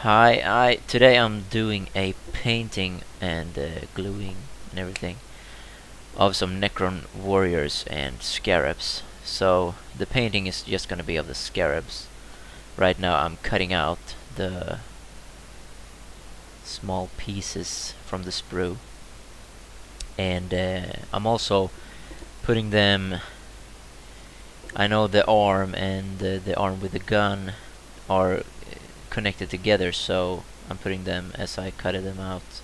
Hi, today I'm doing a painting and gluing and everything of some Necron warriors and scarabs. So the painting is just gonna be of the scarabs. Right now I'm cutting out the small pieces from the sprue, and I'm also putting them. I know the arm and the arm with the gun are connected together, so I'm putting them as I cut them out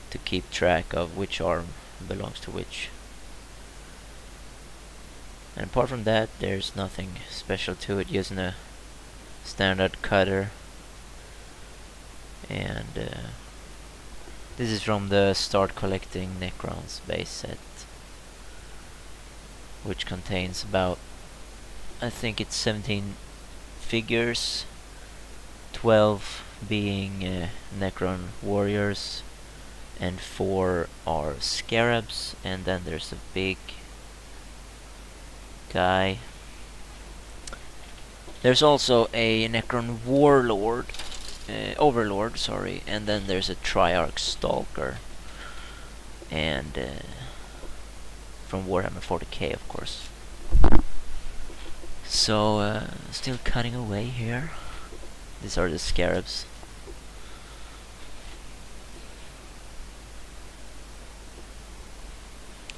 to keep track of which arm belongs to which. And apart from that, there's nothing special to it, using a standard cutter. And this is from the Start Collecting Necrons base set, which contains about, I think it's 17 figures, 12 being Necron warriors, and 4 are scarabs, and then there's a big guy. There's also a Necron warlord, overlord, sorry, and then there's a Triarch stalker, and from Warhammer 40k, of course. So still cutting away here. These are the scarabs.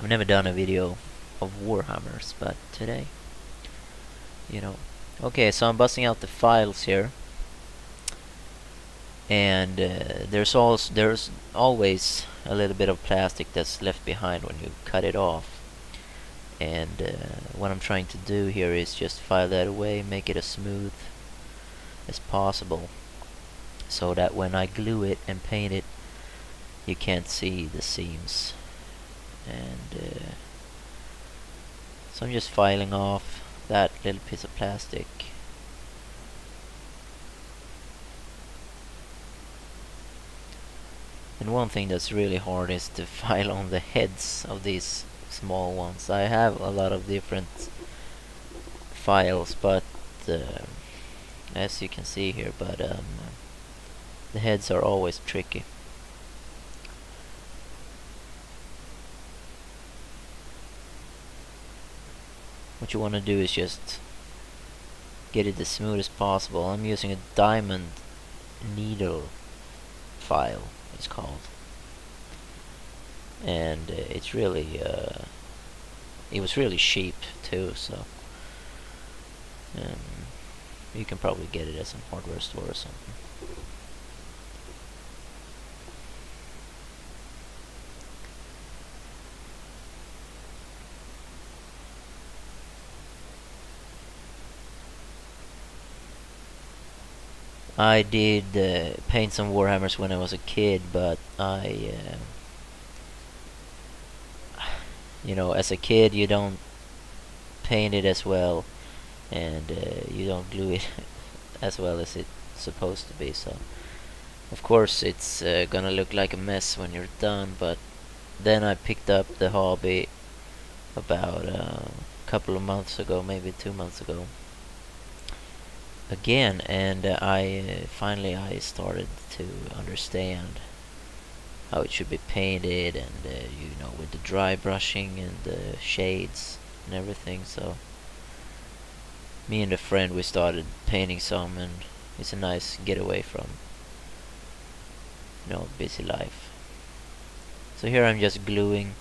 I've never done a video of Warhammers, but today, you know. Okay, so I'm busting out the files here, and there's always a little bit of plastic that's left behind when you cut it off. And what I'm trying to do here is just file that away, make it as smooth as possible, so that when I glue it and paint it, you can't see the seams. And so I'm just filing off that little piece of plastic. And one thing that's really hard is to file on the heads of these small ones. I have a lot of different files, but as you can see here, but the heads are always tricky. What you want to do is just get it as smooth as possible. I'm using a diamond needle file, it's called, and it's really it was really cheap too, so you can probably get it at some hardware store or something. I did paint some Warhammers when I was a kid, but you know, as a kid you don't paint it as well, and you don't glue it as well as it's supposed to be, so of course it's gonna look like a mess when you're done. But then I picked up the hobby about a couple of months ago, maybe 2 months ago, again, and I finally started to understand how it should be painted, and you know, with the dry brushing and the shades and everything. So me and a friend, we started painting some, and it's a nice getaway from, you know, busy life. So here I'm just gluing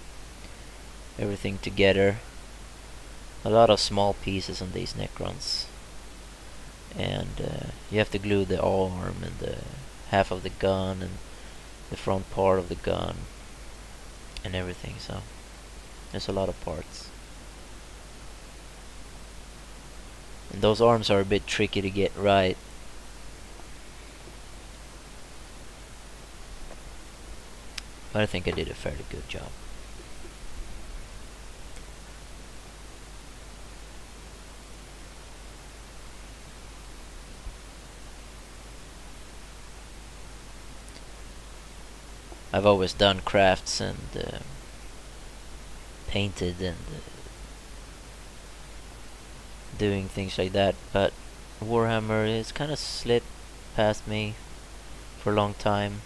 everything together, a lot of small pieces on these Necrons, and you have to glue the arm and the half of the gun and the front part of the gun and everything, so there's a lot of parts. And those arms are a bit tricky to get right. But I think I did a fairly good job. I've always done crafts and painted and doing things like that, but Warhammer is kind of slipped past me for a long time.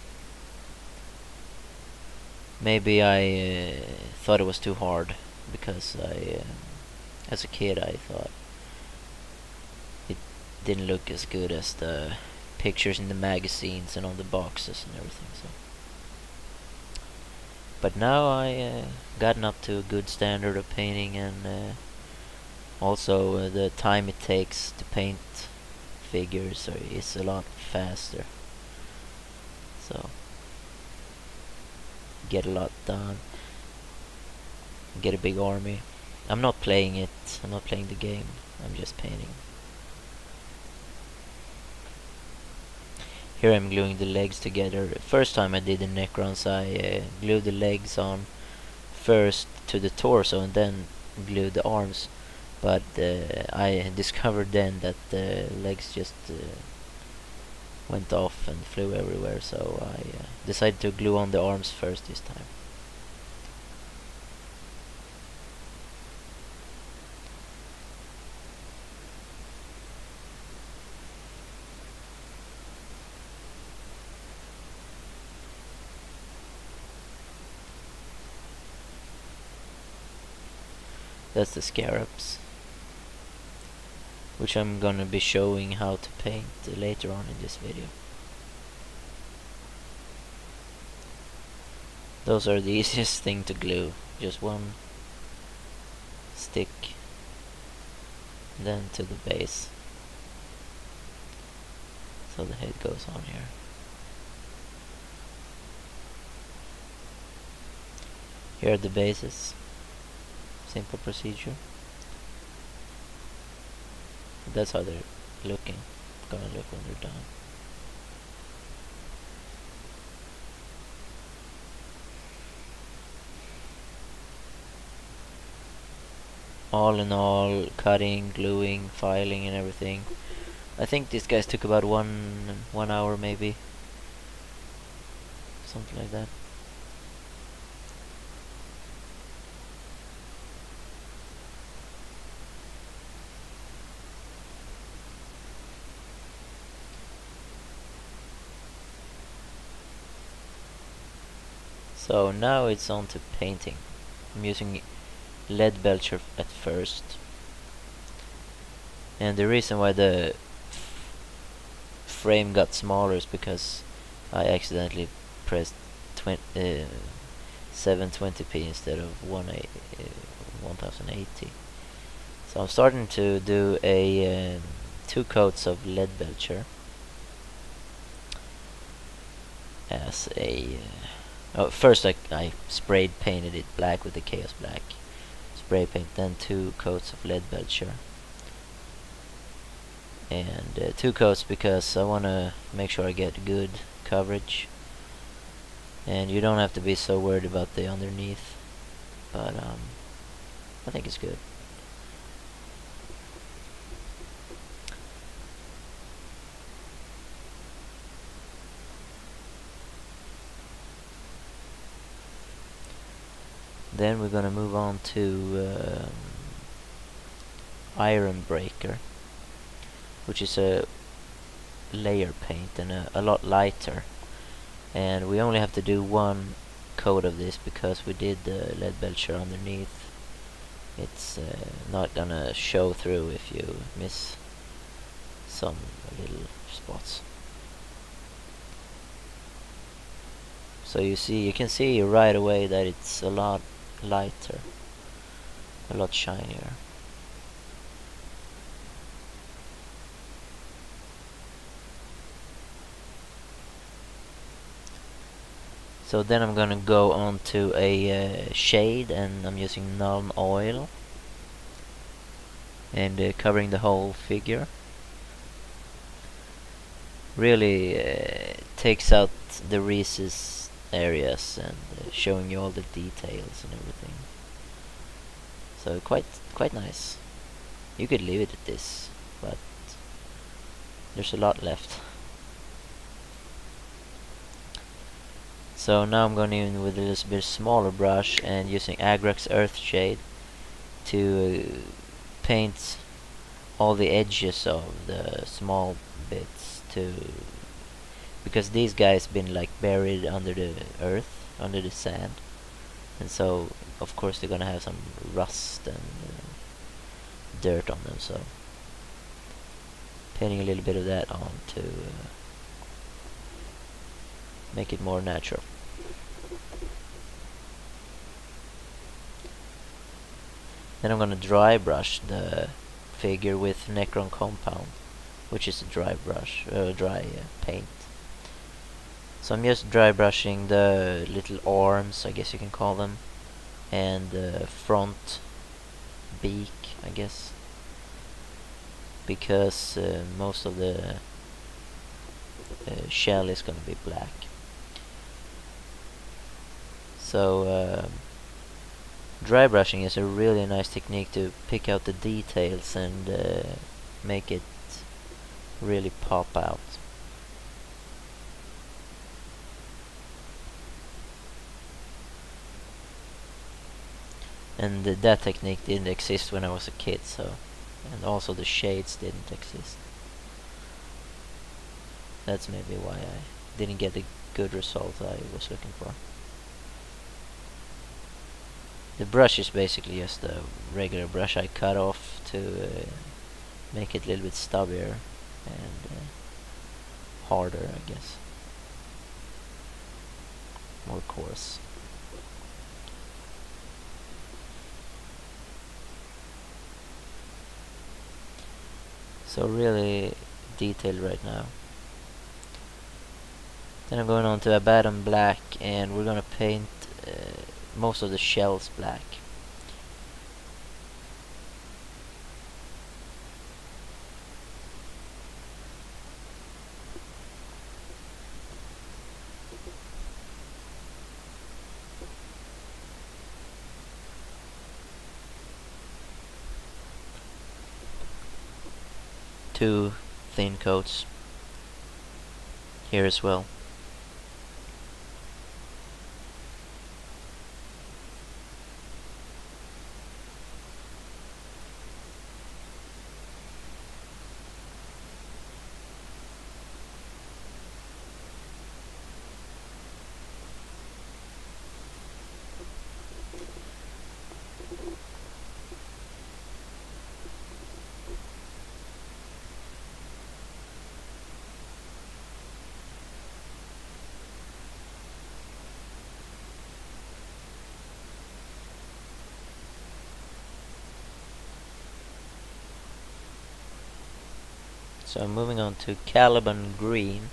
Maybe I thought it was too hard because as a kid, I thought it didn't look as good as the pictures in the magazines and on the boxes and everything. So, but now I gotten up to a good standard of painting, and also the time it takes to paint figures is a lot faster. So get a lot done. Get a big army. I'm not playing it. I'm not playing the game. I'm just painting. Here I'm gluing the legs together. First time I did the Necrons, I glued the legs on first to the torso and then glued the arms. But I discovered then that the legs just went off and flew everywhere, so I decided to glue on the arms first this time. That's the scarabs, which I'm gonna be showing how to paint later on in this video. Those are the easiest thing to glue. Just one stick, then to the base. So the head goes on here. Here are the bases. Simple procedure. That's how they're gonna look when they're done. All in all, cutting, gluing, filing and everything, I think these guys took about one hour maybe. Something like that. So now it's on to painting. I'm using lead belcher at first, and the reason why the frame got smaller is because I accidentally pressed 720p instead of 1080. So I'm starting to do a 2 coats of lead belcher as a first I sprayed painted it black with the Chaos Black spray paint, then 2 coats of lead belcher, and 2 coats because I want to make sure I get good coverage, and you don't have to be so worried about the underneath, but I think it's good. Then we're gonna move on to Iron Breaker, which is a layer paint and a lot lighter, and we only have to do 1 coat of this because we did the lead belcher underneath. It's not gonna show through if you miss some little spots. So you can see right away that it's a lot lighter, a lot shinier. So then I'm gonna go on to a shade, and I'm using Nuln Oil and covering the whole figure. Really takes out the recess areas and showing you all the details and everything. So quite nice. You could leave it at this, but there's a lot left. So now I'm going in with a little bit smaller brush and using Agrax Earthshade to paint all the edges of the small bits to because these guys been like buried under the earth, under the sand, and so of course they're gonna have some rust and dirt on them. So painting a little bit of that on to make it more natural. Then I'm gonna dry brush the figure with Necron compound, which is a dry brush, paint. So I'm just dry brushing the little arms, I guess you can call them, and the front beak, I guess, because most of the shell is gonna be black. So dry brushing is a really nice technique to pick out the details and make it really pop out. And that technique didn't exist when I was a kid, so, and also the shades didn't exist. That's maybe why I didn't get the good result I was looking for. The brush is basically just a regular brush I cut off to make it a little bit stubbier and harder, I guess. More coarse. So really detailed right now. Then I'm going on to Abaddon black, and we're gonna paint most of the shells black. Two thin coats here as well. So I'm moving on to Caliban green,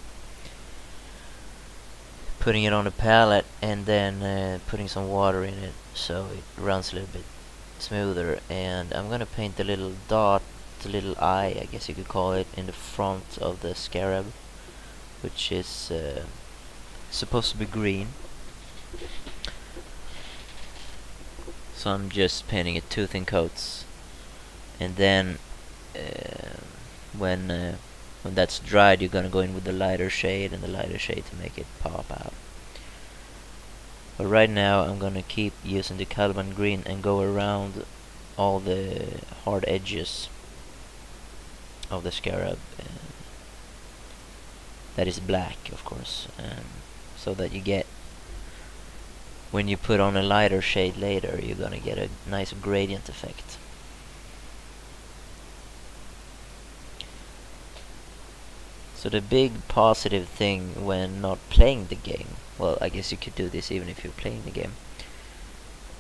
putting it on a palette and then putting some water in it so it runs a little bit smoother. And I'm gonna paint the little dot, the little eye, I guess you could call it, in the front of the scarab, which is supposed to be green. So I'm just painting it two thin coats, and then when that's dried, you're gonna go in with the lighter shade and the lighter shade to make it pop out. But right now I'm gonna keep using the Caliban green and go around all the hard edges of the scarab that is black, of course, so that you get, when you put on a lighter shade later, you're gonna get a nice gradient effect. So the big positive thing when not playing the game, well, I guess you could do this even if you're playing the game,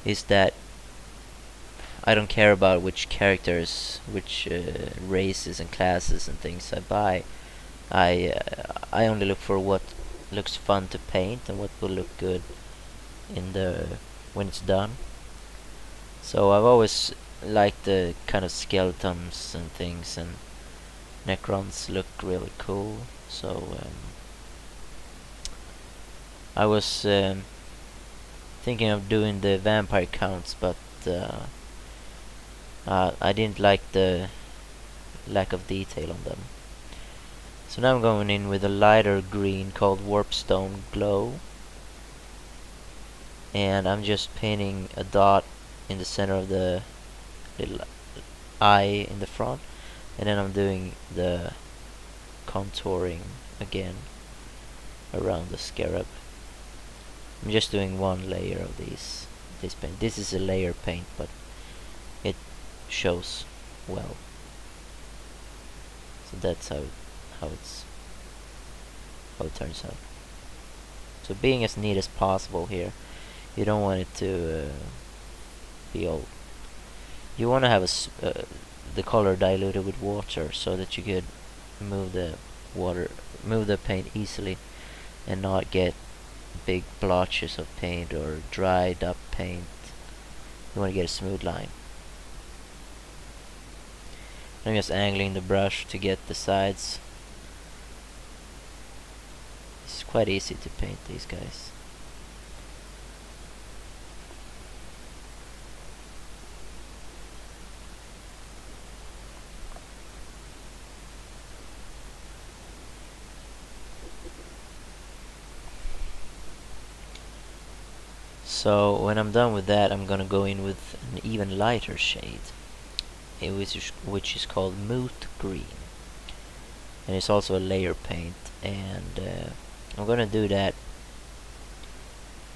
is that I don't care about which characters, which races and classes and things I buy. I only look for what looks fun to paint and what will look good in when it's done. So I've always liked the kind of skeletons and things, and Necrons look really cool. So I was thinking of doing the vampire counts, but I didn't like the lack of detail on them. So now I'm going in with a lighter green called Warpstone Glow, and I'm just painting a dot in the center of the little eye in the front, and then I'm doing the contouring again around the scarab. I'm just doing one layer of this paint. This is a layer paint, but it shows well. So that's how it turns out. So being as neat as possible here. You don't want it to be old. You want to have the color diluted with water so that you could move the paint easily and not get big blotches of paint or dried up paint. You want to get a smooth line. I'm just angling the brush to get the sides. It's quite easy to paint these guys. So when I'm done with that, I'm gonna go in with an even lighter shade, which is called moot green, and it's also a layer paint. And I'm gonna do that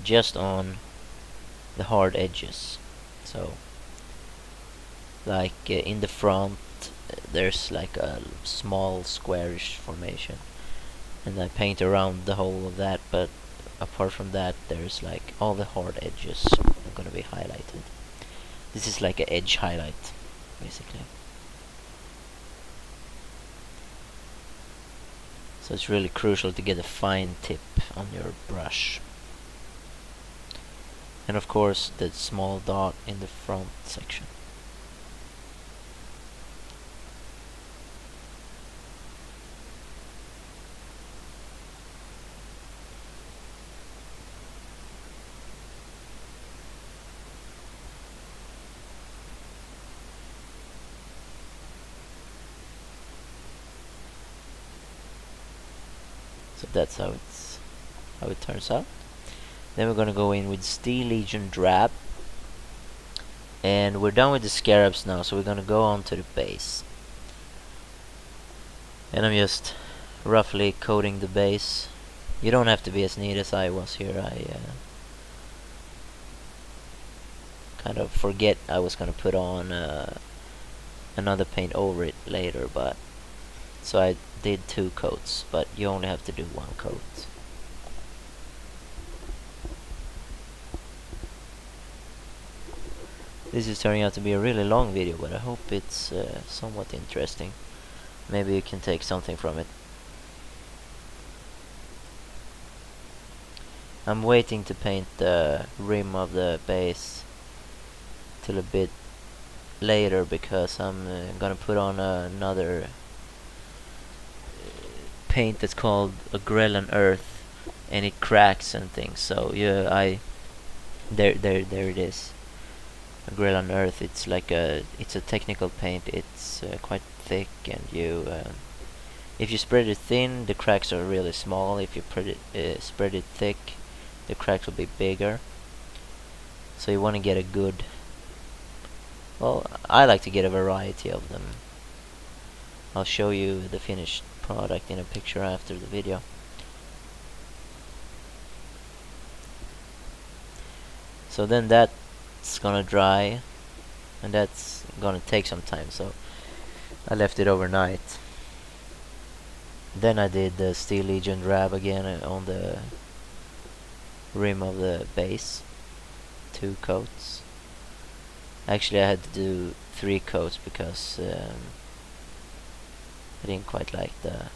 just on the hard edges. So, like in the front, there's like a small squarish formation, and I paint around the whole of that. But apart from that, there's like all the hard edges are gonna be highlighted. This is like an edge highlight, basically. So it's really crucial to get a fine tip on your brush. And of course, the small dot in the front section. So that's how it turns out. Then we're gonna go in with Steel Legion Drab, and we're done with the scarabs now. So we're gonna go on to the base, and I'm just roughly coating the base. You don't have to be as neat as I was here. I kind of forget I was gonna put on another paint over it later, but so I did 2 coats, but you only have to do 1 coat. This is turning out to be a really long video, but I hope it's somewhat interesting. Maybe you can take something from it. I'm waiting to paint the rim of the base till a bit later, because I'm gonna put on another paint that's called a Grellan Earth, and it cracks and things. So yeah, there it is. A Grellan Earth. It's like it's a technical paint. It's quite thick, and if you spread it thin, the cracks are really small. If you spread it thick, the cracks will be bigger. So you want to get a good. Well, I like to get a variety of them. I'll show you the finished product in a picture after the video. So then that's gonna dry, and that's gonna take some time, so I left it overnight. Then I did the Steel Legion Drab again on the rim of the base. 2 coats. Actually, I had to do 3 coats because I didn't quite like the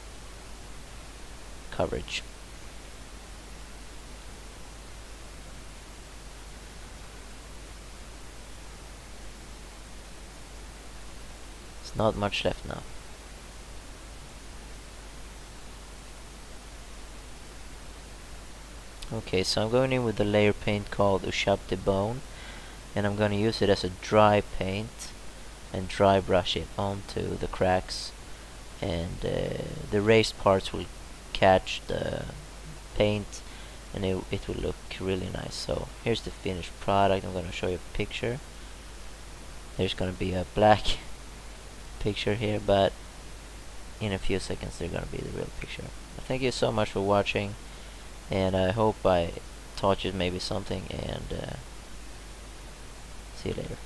coverage. There's not much left now. Okay, so I'm going in with the layer paint called Ushab de Bone, and I'm going to use it as a dry paint and dry brush it onto the cracks, and the raised parts will catch the paint, and it will look really nice. So here's the finished product. I'm going to show you a picture. There's going to be a black picture here, but in a few seconds they're going to be the real picture. Thank you so much for watching. And I hope I taught you maybe something, and see you later.